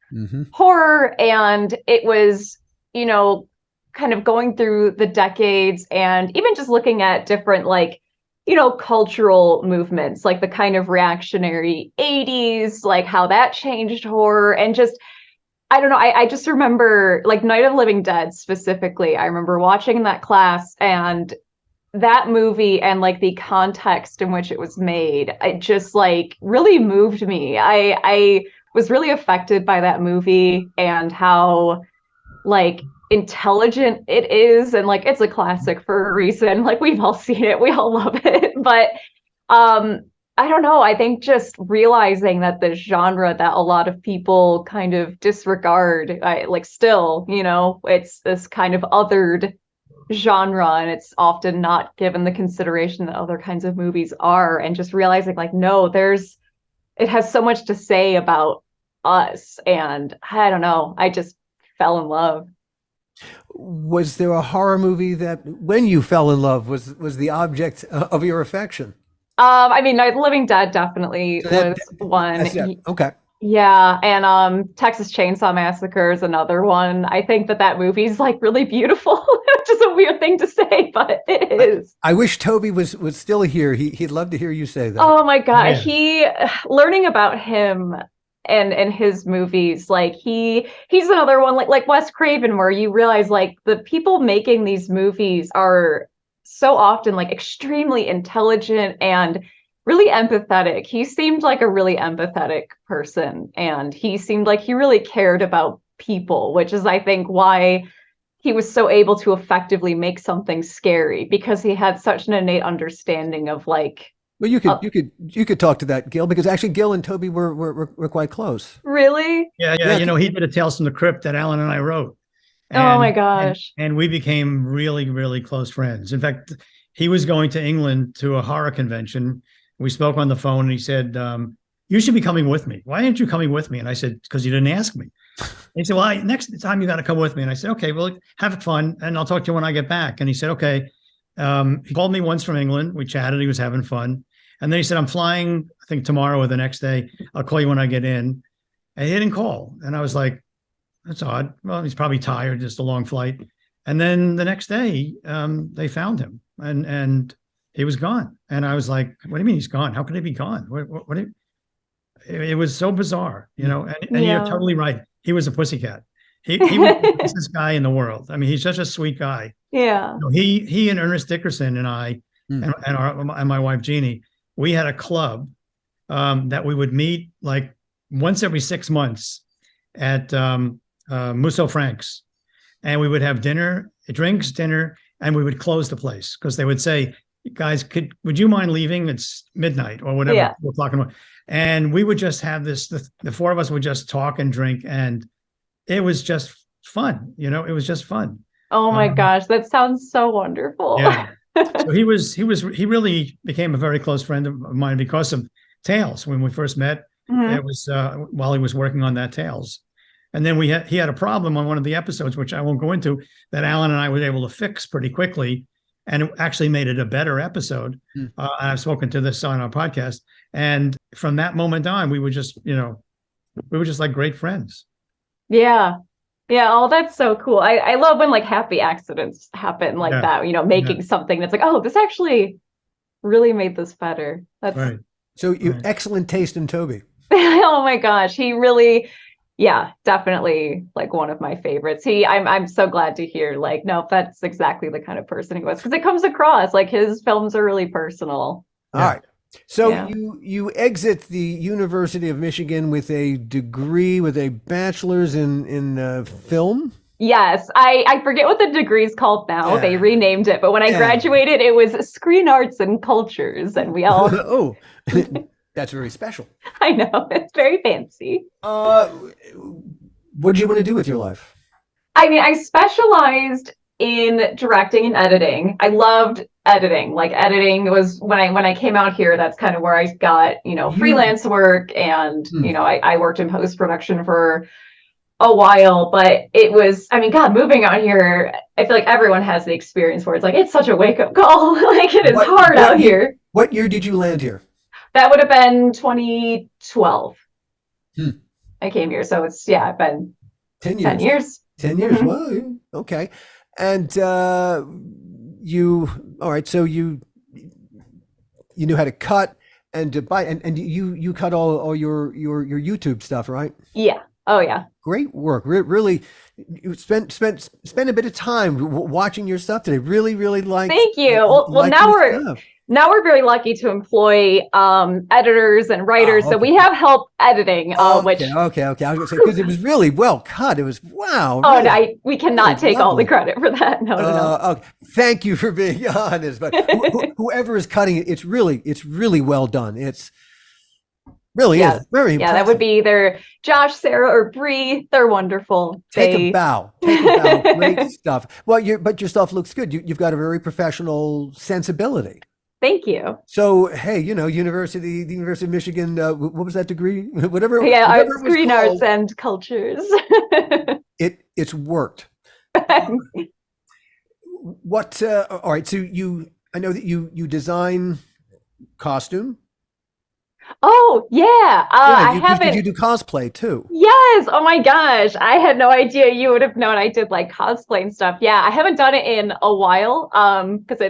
horror. And it was, you know, kind of going through the decades and even just looking at different, like, you know, cultural movements, like the kind of reactionary 80s, like how that changed horror. And just, I don't know, I just remember like Night of the Living Dead specifically. I remember watching that class, and that movie and like the context in which it was made, it just like really moved me. I was really affected by that movie and how like intelligent it is, and like it's a classic for a reason. Like we've all seen it, we all love it. But I don't know, I think just realizing that the genre that a lot of people kind of disregard, like still, you know, it's this kind of othered genre, and it's often not given the consideration that other kinds of movies are. And just realizing like, no, it has so much to say about us. And I don't know, I just fell in love. Was there a horror movie that, when you fell in love, was the object of your affection? I mean, Night of the Living Dead definitely was one. Okay. Yeah, and Texas Chainsaw Massacre is another one. I think that movie's like really beautiful, which is a weird thing to say, but it is. I wish Toby was still here. He'd love to hear you say that. Oh my God, learning about him and his movies, like he's another one like Wes Craven, where you realize like the people making these movies are so often like extremely intelligent and really empathetic. He seemed like a really empathetic person, and he seemed like he really cared about people, which is I think why he was so able to effectively make something scary, because he had such an innate understanding of like. Well, you could talk to that, Gil, because actually Gil and Toby were quite close. Really? Yeah. You know, he did a Tales from the Crypt that Alan and I wrote. Oh my gosh. And we became really, really close friends. In fact, he was going to England to a horror convention. We spoke on the phone, and he said, you should be coming with me. Why aren't you coming with me? And I said, because you didn't ask me. And he said, well, next time you got to come with me. And I said, okay, well, have fun, and I'll talk to you when I get back. And he said, okay. He called me once from England. We chatted. He was having fun. And then he said, I'm flying, I think tomorrow or the next day. I'll call you when I get in. And he didn't call. And I was like, that's odd. Well, he's probably tired, just a long flight. And then the next day, they found him, and he was gone. And I was like, what do you mean he's gone? How could he be gone? It was so bizarre, you know, and you're totally right. He was a pussycat. He was the nicest guy in the world. I mean, he's such a sweet guy. Yeah. You know, he and Ernest Dickerson and I and my wife Jeannie, we had a club that we would meet like once every 6 months at Musso Frank's, and we would have dinner, and we would close the place because they would say, guys, would you mind leaving? It's midnight or whatever we're talking about. And we would just have this, the four of us would just talk and drink, and it was just fun. You know, it was just fun. Oh my gosh, that sounds so wonderful. Yeah. So he really became a very close friend of mine because of Tales. When we first met, it was while he was working on that Tales. And then he had a problem on one of the episodes, which I won't go into, that Alan and I were able to fix pretty quickly. And it actually made it a better episode. And I've spoken to this on our podcast. And from that moment on, we were just like great friends. Yeah. Yeah. Oh, that's so cool. I love when like happy accidents happen like that, you know, making something that's like, oh, this actually really made this better. That's right. So excellent taste in Toby. Oh my gosh. He really, definitely like one of my favorites. I'm so glad to hear like, no, that's exactly the kind of person he was, because it comes across like his films are really personal. All right. So you exit the University of Michigan with a degree, with a bachelor's in film. Yes, I forget what the degree is called now. They renamed it, but when I graduated, it was Screen Arts and Cultures, and we all. Oh, that's very special. I know, it's very fancy. What do you want to do with your life? I mean, I specialized in directing and editing. I loved editing. Like editing was when I came out here, that's kind of where I got, freelance work, and I worked in post-production for a while, but it was, I mean, God, moving out here, I feel like everyone has the experience where it's like, it's such a wake-up call. Like it is hard out here. What year did you land here? That would have been 2012. I came here. So it's, I've been 10 years. 10 years. 10 years. Well, okay. And all right. So you knew how to cut and to buy, and you cut all your YouTube stuff, right? Yeah. Oh yeah. Great work. Really, you spent a bit of time watching your stuff today. Really like. Thank you. Well, now we're very lucky to employ editors and writers, so we have help editing. Okay. I was gonna say, because it was really well cut. It was wow. Oh, really, no, we cannot take all the credit for that. No. Okay. Thank you for being honest. But whoever is cutting it, it's really well done. It's really is very impressive. That would be either Josh, Sarah, or Bree. They're wonderful. Take a bow. Great stuff. Well, but your stuff looks good. You've got a very professional sensibility. Thank you. So, hey, the University of Michigan, what was that degree? Whatever. Screen Arts and Cultures. It's worked. What? All right. So I know that you design costume. Oh yeah. I haven't. Did you do cosplay too? Yes. Oh my gosh. I had no idea you would have known I did like cosplay and stuff. Yeah. I haven't done it in a while. Because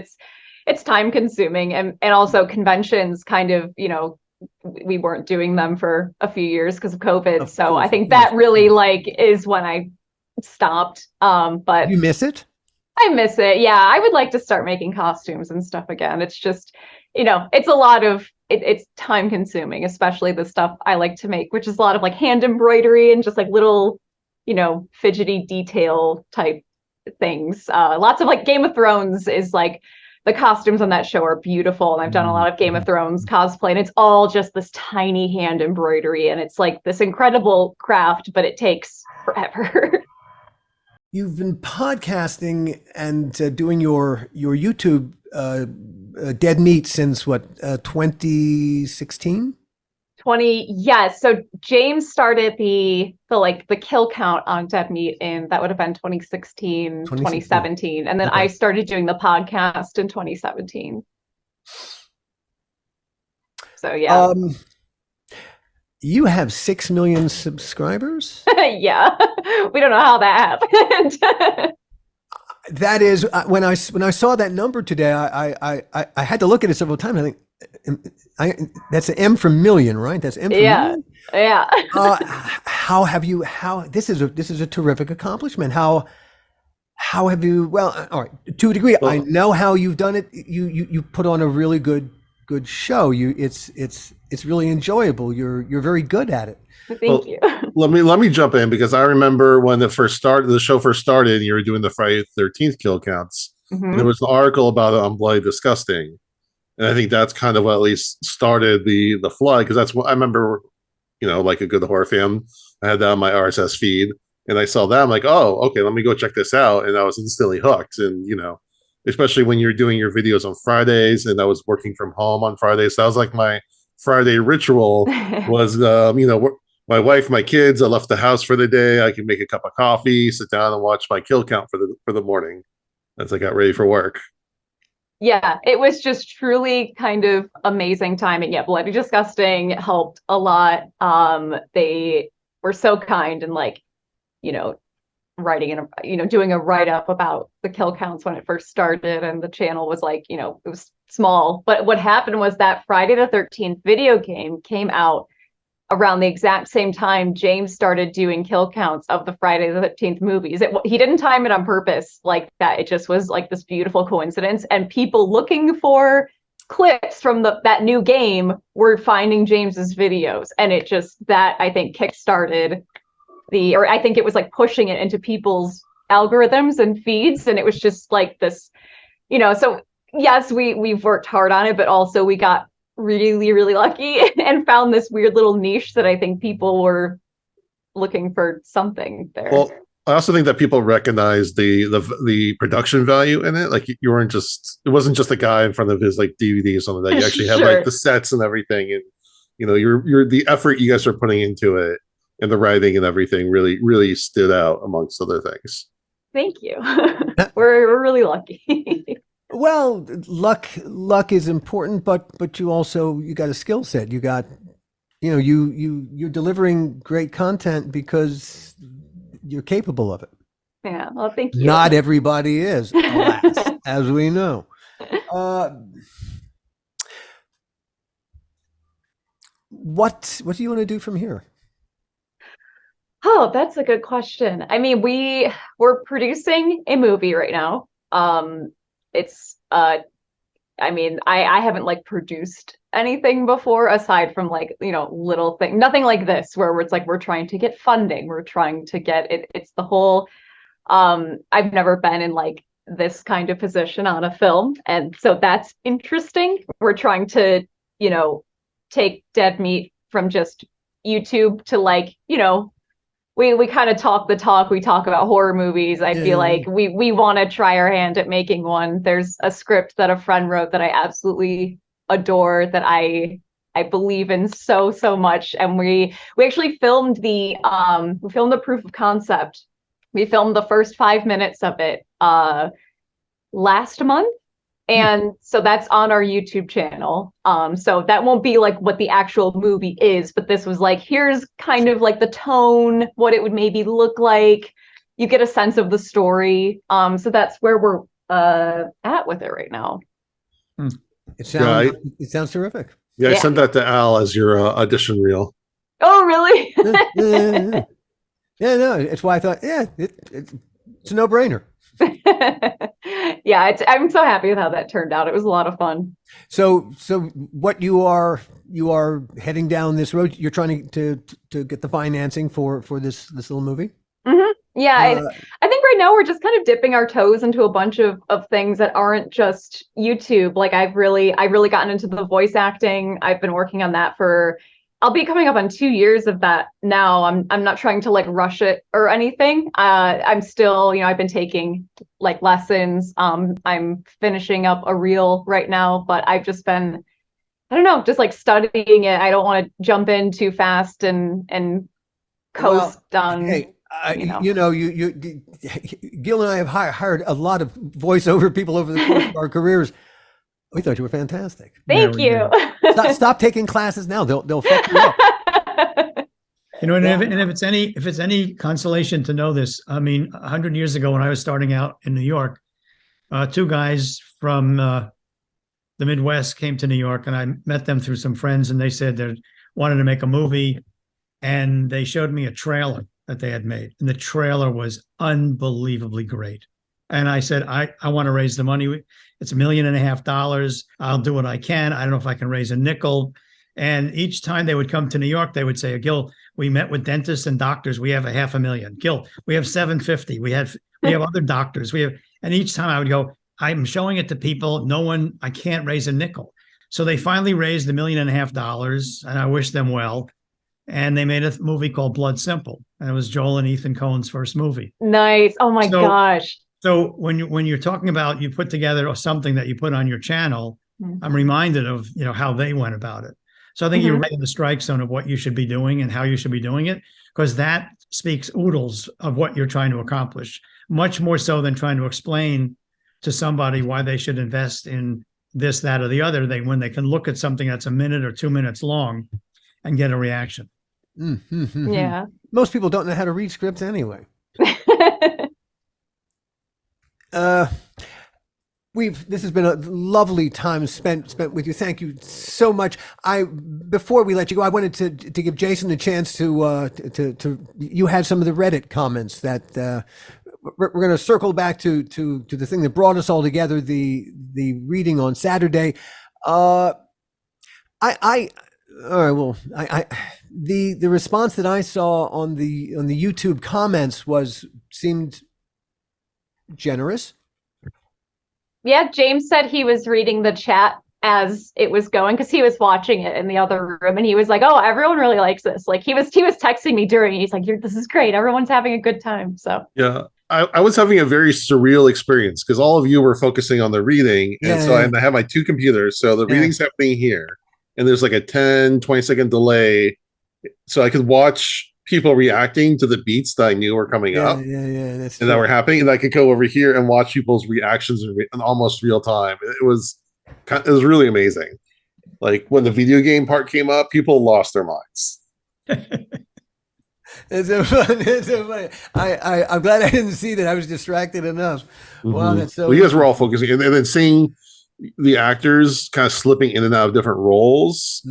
it's time consuming, and also conventions kind of, we weren't doing them for a few years because of COVID. So I think that really like is when I stopped. But you miss it? I miss it. Yeah. I would like to start making costumes and stuff again. It's just, it's a lot of, it's time consuming, especially the stuff I like to make, which is a lot of like hand embroidery and just like little, fidgety detail type things. Lots of like Game of Thrones is like, the costumes on that show are beautiful. And I've done a lot of Game of Thrones cosplay, and it's all just this tiny hand embroidery. And it's like this incredible craft, but it takes forever. You've been podcasting and doing your YouTube Dead Meat since what, 2016? Yes. So James started the kill count on Dead Meat that would have been 2016, 2017. And then I started doing the podcast in 2017. So yeah. You have 6 million subscribers? Yeah. We don't know how that happened. That is when I saw that number today, I had to look at it several times. I think that's an M for million, right? That's M for million. Yeah. This is a terrific accomplishment. How have you, well, all right, to a degree, I know how you've done it. You put on a really good show. It's really enjoyable. You're very good at it. Thank you. Let me jump in, because I remember when the show first started, and you were doing the Friday the 13th kill counts. And there was an article about it on Bloody Disgusting. And I think that's kind of what at least started the flood, because that's what I remember, like a good horror fan. I had that on my RSS feed, and I saw that. I'm like, oh, okay, let me go check this out. And I was instantly hooked. And, especially when you're doing your videos on Fridays, and I was working from home on Fridays. So that was like my Friday ritual was, my wife, my kids, I left the house for the day. I could make a cup of coffee, sit down and watch my kill count for the morning as I got ready for work. Yeah, it was just truly kind of amazing time. And yeah, Bloody Disgusting helped a lot. They were so kind and writing and doing a write-up about the kill counts when it first started, and the channel was it was small. But what happened was that Friday the 13th video game came out around the exact same time James started doing kill counts of the Friday the 13th movies. He didn't time it on purpose like that. It just was like this beautiful coincidence. And people looking for clips from that new game were finding James's videos. And it just, that I think kickstarted I think it was like pushing it into people's algorithms and feeds. And it was just like this, so yes, we've worked hard on it, but also we got really, really lucky and found this weird little niche that I think people were looking for something there. Well, I also think that people recognize the production value in it. Like it wasn't just a guy in front of his like DVD or something. That you actually had like the sets and everything, and you're the effort you guys are putting into it and the writing and everything really, really stood out amongst other things. Thank you. We're really lucky. Well, luck is important, but you got a skill set. You got, you're delivering great content because you're capable of it. Yeah. Well, thank you. Not everybody is, alas, as we know. What do you want to do from here? Oh, that's a good question. I mean, we're producing a movie right now. It's I haven't produced anything before aside from little thing, nothing like this where it's we're trying to get funding, we're trying to get it. It's the whole I've never been in this kind of position on a film, and so that's interesting. We're trying to take Dead Meat from just YouTube to we kind of talk the talk. We talk about horror movies. I feel like we want to try our hand at making one. There's a script that a friend wrote that I absolutely adore, that I believe in so much. And we actually filmed the proof of concept. We filmed the first 5 minutes of it last month. And so that's on our YouTube channel. So that won't be what the actual movie is, but this was here's kind of the tone, what it would maybe look like. You get a sense of the story. So that's where we're at with it right now. It sounds terrific. Yeah, I sent that to Al as your audition reel. Oh, really? Yeah, no, it's why I thought, it's a no-brainer. Yeah, I'm so happy with how that turned out. It was a lot of fun. So what you are heading down this road, you're trying to get the financing for this little movie? Mm-hmm. Yeah, I think right now we're just kind of dipping our toes into a bunch of things that aren't just YouTube. I've really gotten into the voice acting. I've been working on that I'll be coming up on 2 years of that now. I'm not trying to rush it or anything. I'm still, I've been taking lessons. I'm finishing up a reel right now, but I've just been, I don't know, just studying it. I don't want to jump in too fast and coast on. Hey, you Gil and I have hired a lot of voiceover people over the course of our careers. We thought you were fantastic. Thank you. Stop taking classes now. They'll fuck you up. And if it's any consolation to know this, I mean, 100 years ago when I was starting out in New York, two guys from the Midwest came to New York, and I met them through some friends, and they said they wanted to make a movie, and they showed me a trailer that they had made, and the trailer was unbelievably great. And I said, I want to raise the money. It's $1.5 million. I'll do what I can. I don't know if I can raise a nickel. And each time they would come to New York, they would say, Gil, we met with dentists and doctors. We have $500,000. Gil, we have 750. We have other doctors. And each time I would go, I'm showing it to people. I can't raise a nickel. So they finally raised $1.5 million, and I wish them well. And they made a movie called Blood Simple, and it was Joel and Ethan Coen's first movie. Nice. Oh my gosh. So when you're talking about you put together something that you put on your channel, I'm reminded of how they went about it. So I think you're right in the strike zone of what you should be doing and how you should be doing it, because that speaks oodles of what you're trying to accomplish, much more so than trying to explain to somebody why they should invest in this, that, or the other. When they can look at something that's a minute or 2 minutes long and get a reaction. Yeah. Most people don't know how to read scripts anyway. This has been a lovely time spent with you. Thank you so much. Before we let you go, I wanted to give Jason a chance to you had some of the Reddit comments that we're going to circle back to the thing that brought us all together, the reading on Saturday. The response that I saw on the YouTube comments seemed generous. Yeah, James said he was reading the chat as it was going because he was watching it in the other room, and he was like, "Oh, everyone really likes this." Like he was texting me during. He's like, "This is great. Everyone's having a good time." So yeah, I was having a very surreal experience because all of you were focusing on the reading, and I have my two computers, so the reading's happening here, and there's like a 10-20 second delay, so I could watch people reacting to the beats that I knew were coming up, that's and that were happening, and I could go over here and watch people's reactions in almost real time. It was really amazing. Like when the video game part came up, people lost their minds. It's so funny. I'm glad I didn't see that. I was distracted enough. Wow, that's so. Well, you guys were all focusing, and then seeing the actors kind of slipping in and out of different roles.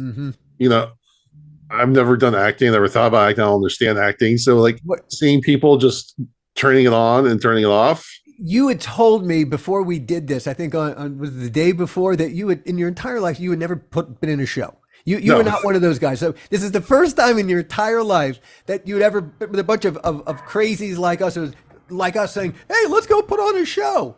I've never done acting. I never thought about acting. I don't understand acting. So like seeing people just turning it on and turning it off. You had told me before we did this, I think on was the day before, that you had in your entire life, you had never been in a show. You were not one of those guys. So this is the first time in your entire life that you had ever been with a bunch of crazies like us, saying, "Hey, let's go put on a show."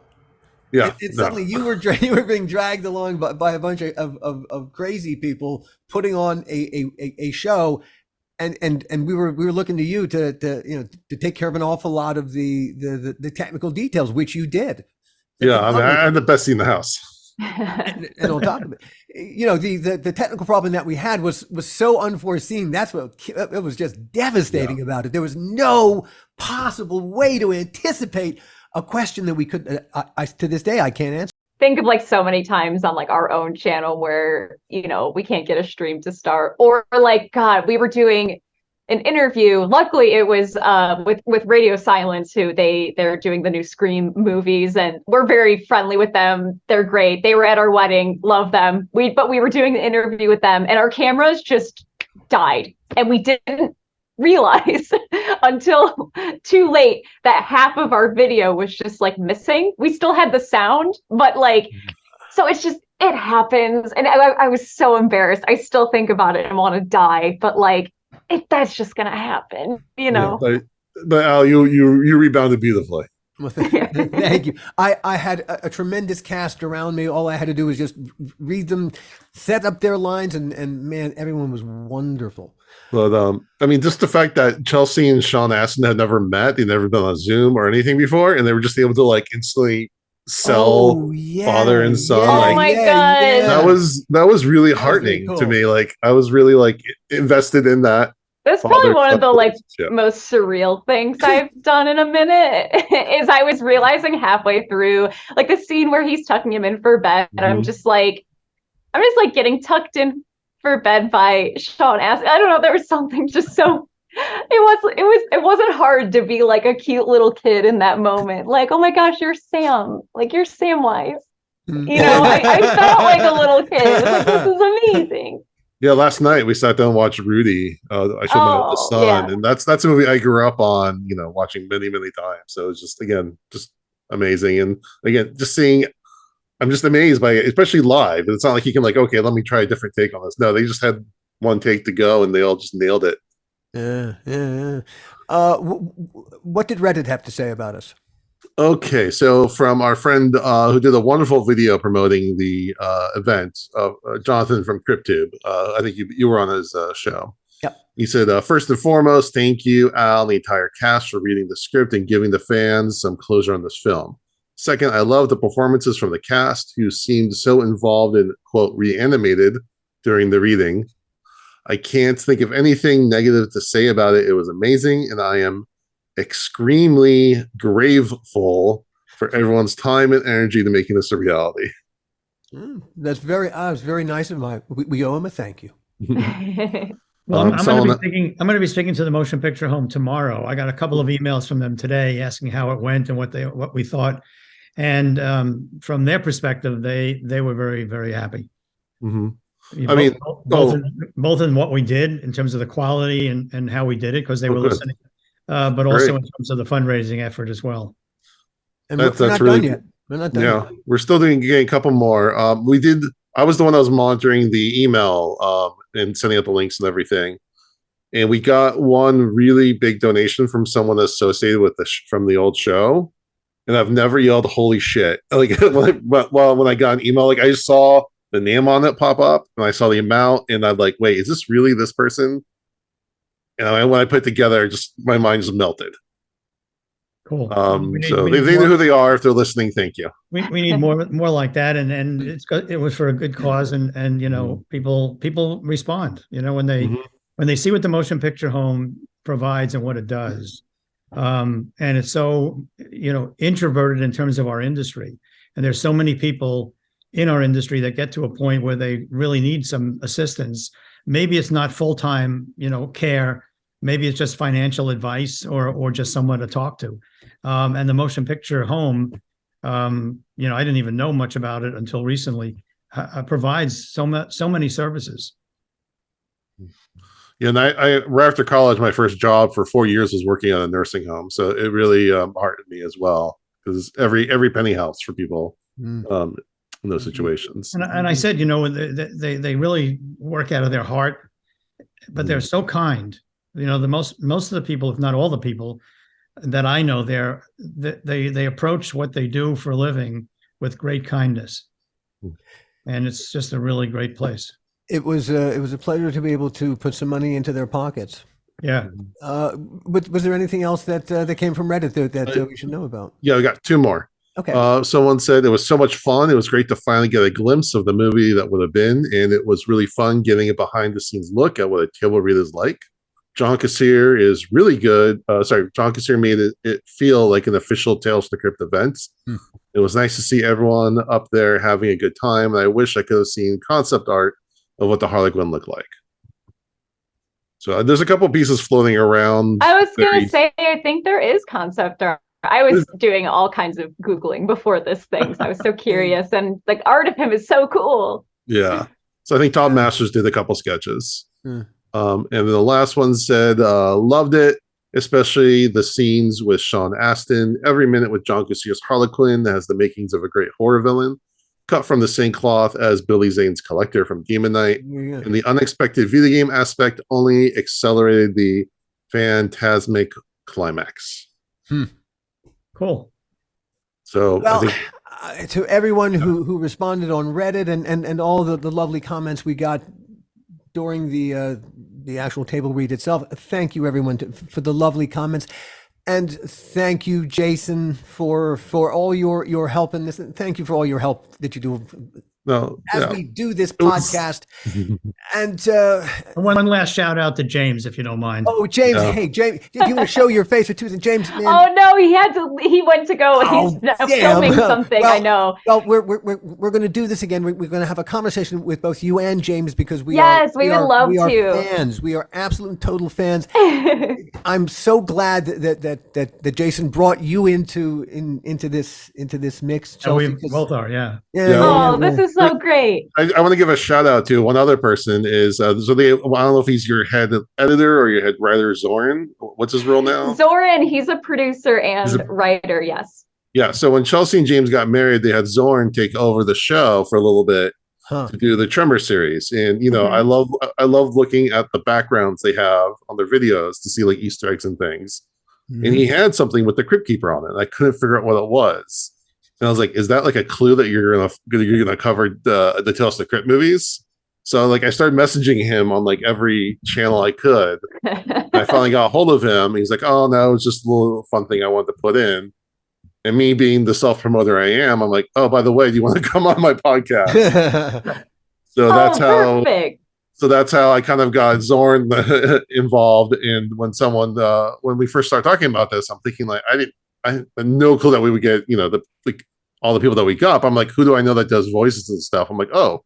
Yeah. Suddenly you were being dragged along by a bunch of crazy people putting on a show, and we were looking to you to take care of an awful lot of the technical details, which you did. I had the best seat in the house. and on top of it, the technical problem that we had was so unforeseen. That's what it was just devastating about it. There was no possible way to anticipate a question that we could, to this day, I can't answer. Think of like so many times on like our own channel where, we can't get a stream to start, or like, God, we were doing an interview. Luckily it was with Radio Silence, who they're doing the new Scream movies, and we're very friendly with them. They're great. They were at our wedding. Love them. But we were doing the interview with them, and our cameras just died, and we didn't realize until too late that half of our video was just like missing. We still had the sound, but like, so it happens. And I was so embarrassed. I still think about it and want to die, but like, that's just gonna happen, but Al, you rebounded beautifully. Well, thank you. I had a tremendous cast around me. All I had to do was just read them, set up their lines, and man, everyone was wonderful. But just the fact that Chelsea and Sean Astin had never met, they'd never been on Zoom or anything before, and they were just able to like instantly sell father and son. Oh my God. That was really heartening to me. Like I was really like invested in that. That's probably one of the like most surreal things I've done in a minute. Is I was realizing halfway through, like the scene where he's tucking him in for bed, and I'm just like getting tucked in for bed by Sean Astin. I don't know. There was something just so. It wasn't hard to be like a cute little kid in that moment. Like, oh my gosh, you're Sam. Like you're Samwise. I felt like a little kid. I was like, this is amazing. Yeah, last night we sat down and watched Rudy. I showed my oldest son, and that's a movie I grew up on, watching many, many times. So it's just amazing. And again, just seeing, I'm just amazed by it, especially live. It's not like you can like, okay, let me try a different take on this. No, they just had one take to go, and they all just nailed it. Yeah. What did Reddit have to say about us? Okay, so from our friend who did a wonderful video promoting the event, Jonathan from CryptTube. I think you were on his show. Yep. He said, first and foremost, thank you, Al, and the entire cast for reading the script and giving the fans some closure on this film. Second, I love the performances from the cast who seemed so involved and, quote, reanimated during the reading. I can't think of anything negative to say about it. It was amazing, and I am extremely grateful for everyone's time and energy to making this a reality. That's very nice of mine. We owe him a thank you. Well, I'm going to be speaking to the Motion Picture Home tomorrow. I got a couple of emails from them today asking how it went and what we thought, and from their perspective, they were very, very happy. I mean, both in what we did in terms of the quality and how we did it, because they were listening, but also in terms of the fundraising effort as well. And we're not done yet. We're not done yet. We're still getting a couple more. I was the one that was monitoring the email and sending out the links and everything. And we got one really big donation from someone associated with from the old show. And I've never yelled "holy shit!" Like when I got an email, like I just saw the name on it pop up, and I saw the amount, and I'm like, "Wait, is this really this person?" And when I put it together, my mind just melted. Cool. So they know who they are. If they're listening, thank you. We need more like that, and it was for a good cause, and you know, people respond. You know, when they see what the Motion Picture Home provides and what it does, and it's so, you know, introverted in terms of our industry, and there's so many people in our industry that get to a point where they really need some assistance. Maybe it's not full-time, you know, care. Maybe it's just financial advice or just someone to talk to. And the Motion Picture Home, you know, I didn't even know much about it until recently, provides so many services. Yeah, and I right after college, my first job for 4 years was working at a nursing home. So it really heartened me as well, because every penny helps for people in those situations. And I said, you know, they really work out of their heart, but they're so kind. You know, the most of the people, if not all the people that I know there, they approach what they do for a living with great kindness, and it's just a really great place. It was a pleasure to be able to put some money into their pockets. Yeah. But was there anything else that came from Reddit that we should know about? Yeah, we got two more. Okay. Someone said it was so much fun. It was great to finally get a glimpse of the movie that would have been, and it was really fun getting a behind the scenes look at what a table read is like. John Kassir is really good. John Kassir made it feel like an official Tales from the Crypt event. It was nice to see everyone up there having a good time, and I wish I could have seen concept art of what the Harlequin looked like. So there's a couple pieces floating around. I was going to say, I think there is concept art. I was doing all kinds of Googling before this thing, so I was so curious, and like art of him is so cool. Yeah. So I think Todd Masters did a couple sketches. And then the last one said, loved it, especially the scenes with Sean Astin. Every minute with John Kassir's Harlequin that has the makings of a great horror villain, cut from the same cloth as Billy Zane's Collector from Demon Knight. Yeah. And the unexpected video game aspect only accelerated the phantasmic climax. Cool. So well, I think to everyone who responded on Reddit and all the lovely comments we got during the actual table read itself, thank you everyone for the lovely comments, and thank you, Jason, for all your help in this. Thank you for all your help that you do as we do this podcast. And one last shout out to James, if you don't mind. Oh, James! Hey, James, do you want to show your face with Tuesday? James, man. Oh no, he went to go. He's filming something. I know. Well, we're going to do this again. We're going to have a conversation with both you and James, because we would love to. We are fans. We are absolute total fans. I'm so glad that Jason brought you into this mix. Chelsea, we both are. Yeah. This is so great. I want to give a shout out to one other person. Is I don't know if he's your head editor or your head writer, Zoran. What's his role now? Zoran, he's a producer and writer. Yes. Yeah. So when Chelsea and James got married, they had Zoran take over the show for a little bit to do the Tremor series, and you know, I love looking at the backgrounds they have on their videos to see like Easter eggs and things. and he had something with the Crypt Keeper on it. And I couldn't figure out what it was. And I was like, is that like a clue that you're gonna cover the Tales of the Crypt movies? So like I started messaging him on like every channel I could. And I finally got a hold of him. He's like, oh no, it's just a little fun thing I wanted to put in. And me being the self-promoter I am, I'm like, oh, by the way, do you want to come on my podcast? So that's how perfect. So that's how I kind of got Zorn involved. And when we first started talking about this, I'm thinking like I had no clue that we would get, all the people that we got. I'm like, who do I know that does voices and stuff? I'm like, oh,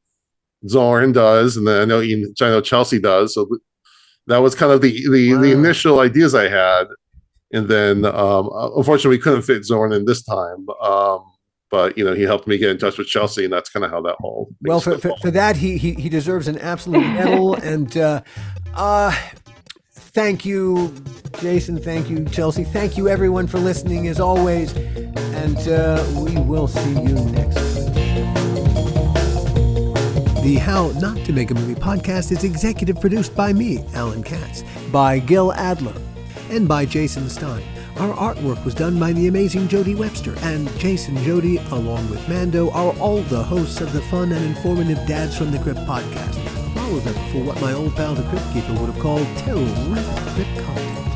Zorn does, and then I know Chelsea does. So that was kind of the initial ideas I had. And then unfortunately we couldn't fit Zorn in this time. But he helped me get in touch with Chelsea, and that's kind of how that whole thing well for that he deserves an absolute medal. And thank you, Jason. Thank you, Chelsea. Thank you, everyone, for listening as always. And we will see you next week. The How Not to Make a Movie podcast is executive produced by me, Alan Katz, by Gil Adler, and by Jason Stein. Our artwork was done by the amazing Jody Webster, and Jason Jody, along with Mando, are all the hosts of the fun and informative Dads From The Crypt podcast. Follow them for what my old pal the Crypt Keeper would have called terrific crypt content.